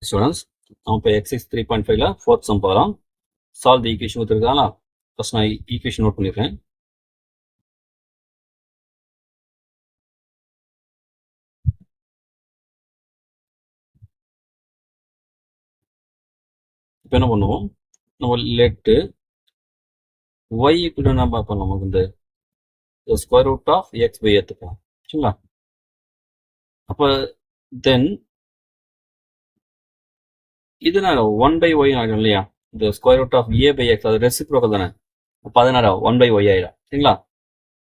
Students நம்ம இப்போ exercise 3.5ல fourth some பார்க்கலாம். சால்வ் தி ஈக்குவேஷன் கொடுத்துருக்காங்களா? ஃபர்ஸ்ட் நான் ஈக்குவேஷன் நோட் பண்ணிடுறேன். இப்போ என்ன பண்ணுவோம், நம்ம லெட்டு ஒய் ஈக்குவல் என்ன பார்ப்போம், நமக்கு இந்த square root of x by எடுத்துப்போம். சரிங்களா? அப்போ தென் இது நான் 1 by ஒய் ஆகிடும் இல்லையா? இந்த square root of a by x அது ரெசிப்ரோக்கல் தானே. அப்போ அதனால 1 by ஒய் ஆகிடும். சரிங்களா?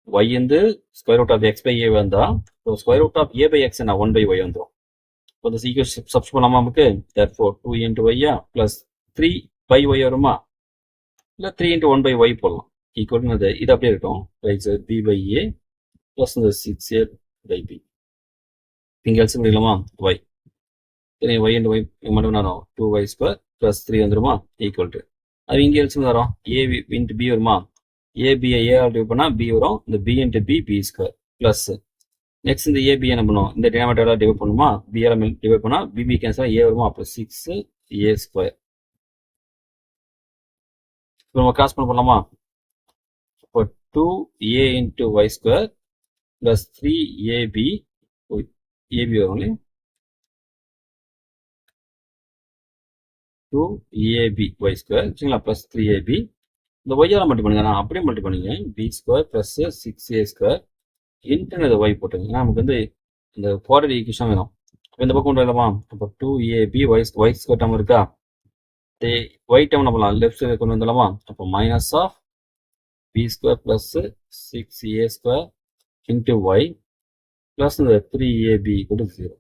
ஒய் வந்து square root of x by a வந்தால் square root of a by x என்ன 1 by ஒய் வந்துடும். இப்போ இந்த ஈக்குவேஷன் சப்ஸ்டிட் பண்ணாமல் நமக்கு therefore 2 into y plus 3 by y வருமா, இல்லை 3 into 1 by y போடலாம். ஈக்குவல் இது அப்படியே இருக்கும். b by a ப்ளஸ் இந்த 6a by b. இங்கே எல்சி முடியலாமா? y சரி, y into y மட்டும் வரும் 2y ஸ்கொயர் ப்ளஸ் 3 வந்துருமா ஈக்குவல் டு அது இங்கே எல்சி வரும் a into b வருமா, ab a டிவைட் பண்ணால் b வரும், இந்த b into b square plus next இந்த ஏபி என்ன பண்ணுவோம், இந்த டினாமினேட்டர் டிவைட் பண்ணுமா, பிஆர் டிவைட் பண்ணா பிபி கேன்சல் ஏ வருமா, அப்போ 6a ஸ்கொயர். இப்போ நம்ம கிராஸ் பண்ணலாமா, இப்போ 2a into y square plus 3ab a b வரும் இல்லையா, 2ab y ஸ்கொயர் சரிங்களா பிளஸ் 3ab. இந்த ஒய்யால் மல்டி பண்ணுங்க, நான் அப்படியே மல்டி பண்ணுங்க, b square plus 6a square into y போட்டுங்க. நமக்கு வந்து இந்த குவாட்ரேட்டிக் ஈக்குவேஷன் வேணும். இந்த பக்கம் கொண்டு வரலாமா, அப்போ 2ab y ஸ்கொயர் டேர்ம் இருக்கா, ஒய் டேர்ம் என்ன பண்ணலாம், லெஃப்ட் சைடு கொண்டு வந்துடலாமா, அப்போ minus of b square plus 6a square into y plus இந்த 3ab கூட 0.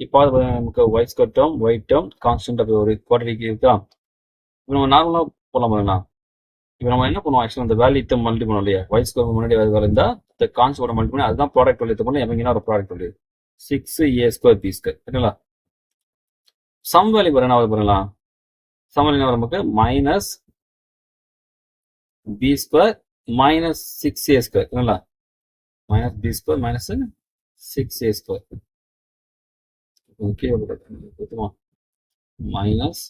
இப்போ நமக்கு y square term y term constant அப்போ ஒரு குவாட்ரேட்டிக் இருக்கா. இப்போ நம்ம நார்மலாக போகலாம் பாருங்களா. இப்போ நம்ம என்ன பண்ணுவோம், ஆக்சுவலாக அந்த வேல்யூ இத்தனை மல்டி பண்ணோம் இல்லையா, ஒய் ஸ்கொயர் முன்னாடி வேலை இருந்தால் இந்த கான்ஸ்டோட மல்டி பண்ணி அதுதான் ப்ராடக்ட் வேல்யூ பண்ணி எவங்கன்னா ஒரு product value 6a square b square சரிங்களா. சம் வேல்யூ பாருங்க என்ன பாருங்களா, சம் வேல்யூ நமக்கு minus b square minus 6a square சரிங்களா, minus b square minus 6a square okay, minus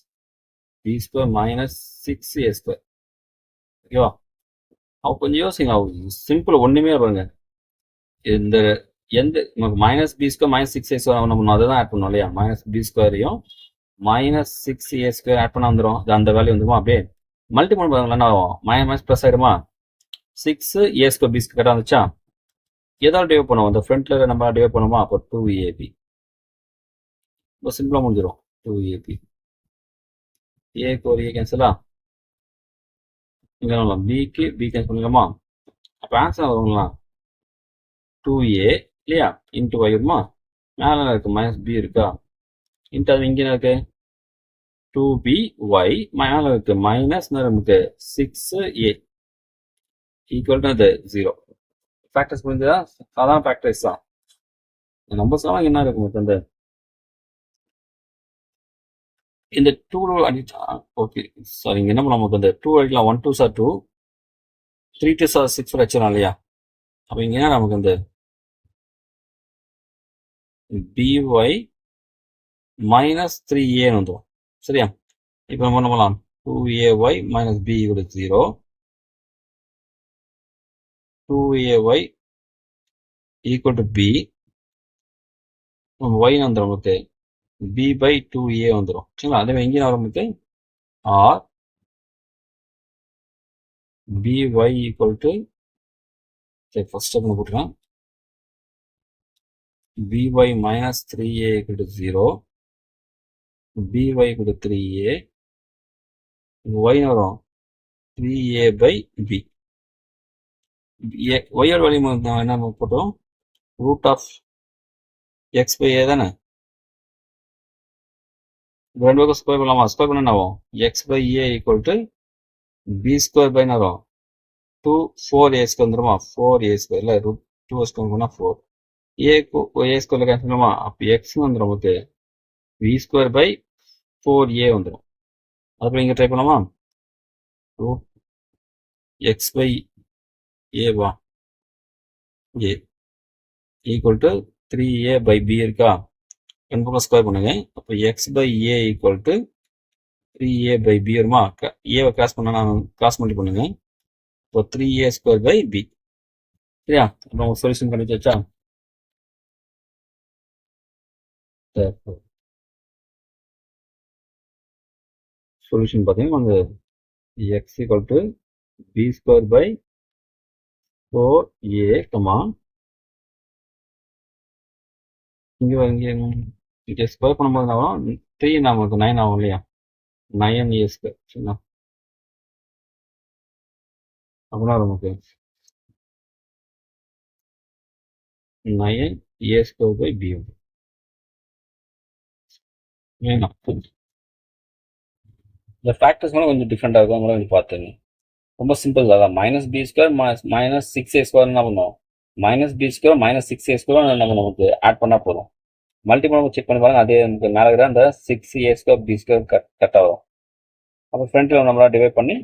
b square minus 6a square ஓகேவா. அவ கொஞ்சம் யோசிங்க, சிம்பிள் ஒன்றுமே பாருங்க, இந்த எந்த minus b square minus 6a square நம்ம அதை தான் ஆட் பண்ணோம் இல்லையா, மைனஸ் b ஸ்கொயரையும் மைனஸ் 6a ஸ்கொயர் ஆட் பண்ண வந்துடும், அந்த வேல்யூ வந்துருமா, அப்படியே மல்டிபிள் பாருங்களா என்ன ஆகும், மைனஸ் ப்ளஸ் ஆயிடுமா, 6a ஸ்கொயர் b ஸ்கொயர் வந்துச்சா, எதாவது டிவைட் பண்ணுவோம், அந்த ஃப்ரண்ட்ல நம்ம டிவைட் பண்ணுவோமா, அப்போ 2ab ரொம்ப சிம்பிளா முடிஞ்சிடும். 2ab ஏக்கு ஒரு ஏ கேன்சலா, இங்க பிக்கு பி கேன்சல் பண்ணிக்கலாமா, அப்போ ஆன்சர் வருங்களா 2a இல்லையா இன்ட்டு ஒய் வருமா, மேலே இருக்கு மைனஸ் பி இருக்கா, இன்ட்டு அது இங்கே இருக்கு 2by மேலே இருக்கு மைனஸ் நமக்கு 6a ஈக்குவல் டு அது 0. ஃபேக்டர்ஸ் புரிஞ்சதா, சாதாரண ஃபேக்டர்ஸ் தான். நம்பர்ஸ் எல்லாம் என்ன இருக்கும், இந்த இந்த 2 அடிச்சா ஓகே சாரி, இங்க என்ன பண்ணலாம், நமக்கு இந்த 2 அடிக்கலாம், 1 2s are 2 3 2s are 6 வச்சிடலாம் இல்லையா. அப்போ இங்க என்ன நமக்கு இந்த by மைனஸ் 3a வந்துடும் சரியா. இப்போ நம்ம என்ன பண்ணலாம், 2ay minus b = 0, 2ay equal to b, y வந்துடும் நமக்கு b by 2a வந்துடும் சரிங்களா. அதே இங்கே நமக்கு ஆர் by ஈக்குவல் டு சரி ஃபர்ஸ்ட் ஸ்டெப் போட்டுக்கலாம், by minus 3a = 0, by = 3a, y வரும் 3a by b, y ஓட வேல்யூ என்ன போட்டோம், root of x by a தானே, ரெண்டு பக்கம் ஸ்கொயர் பண்ணலாமா, ஸ்கொயர் பண்ண என்ன ஆகும், x by a equal to b square by என்ன வரும் 2 4a ஸ்கொயர் வந்துருமா, 4a ஸ்கொயர் இல்லை ரூட் 2 ஸ்கொயர் பண்ணால் 4 ஏக்கு ஏ ஸ்கொயர் கேன்சல் பண்ணுமா, அப்போ எக்ஸ் வந்துடும் நமக்கு வி ஸ்கொயர் பை 4a வந்துடும். அதுக்கப்புறம் இங்கே ட்ரை பண்ணலாமா, ரூட் எக்ஸ் பை ஏவா a equal to 3a by b இருக்கா, ரெண்டு பக்கம் ஸ்கொயர் பண்ணுங்க. அப்போ x by a equal to 3a by b வருமா? ஏவை கிராஸ் பண்ணா நான் கிராஸ் மல்டி பண்ணுங்க. இப்போ 3a ஸ்கொயர் பை பி. சரியா? இப்போ உங்களுக்கு சொல்யூஷன் கிடைச்சாச்சா? சொல்யூஷன் பார்த்தீங்கன்னா வந்து x equal to b square by 4a, இங்கே ஸ்கொயர் பண்ணும்போது என்ன ஆகும்? 3 நமக்கு 9 ஆகும் இல்லையா? 9a square. சரிங்களா? அப்படின்னா நமக்கு 9a ஸ்கொயர் பை b. வேணும். இந்த ஃபேக்டர்ஸ் மேலே கொஞ்சம் டிஃப்ரெண்டாக இருக்கும், அதனால கொஞ்சம் பார்த்துங்க. ரொம்ப சிம்பிள் அதான். Minus b square minus 6a square என்ன பண்ணும்? Minus b square minus 6a square நம்ம நமக்கு ஆட் பண்ணால் போதும். மல்டிபிள் செக் பண்ணி பாருங்க, அதே நமக்கு மேலே இருக்கிற அந்த 6a square B square cut ஆகும். அப்போ ஃப்ரண்ட்டில் நம்மளால் டிவைட் பண்ணி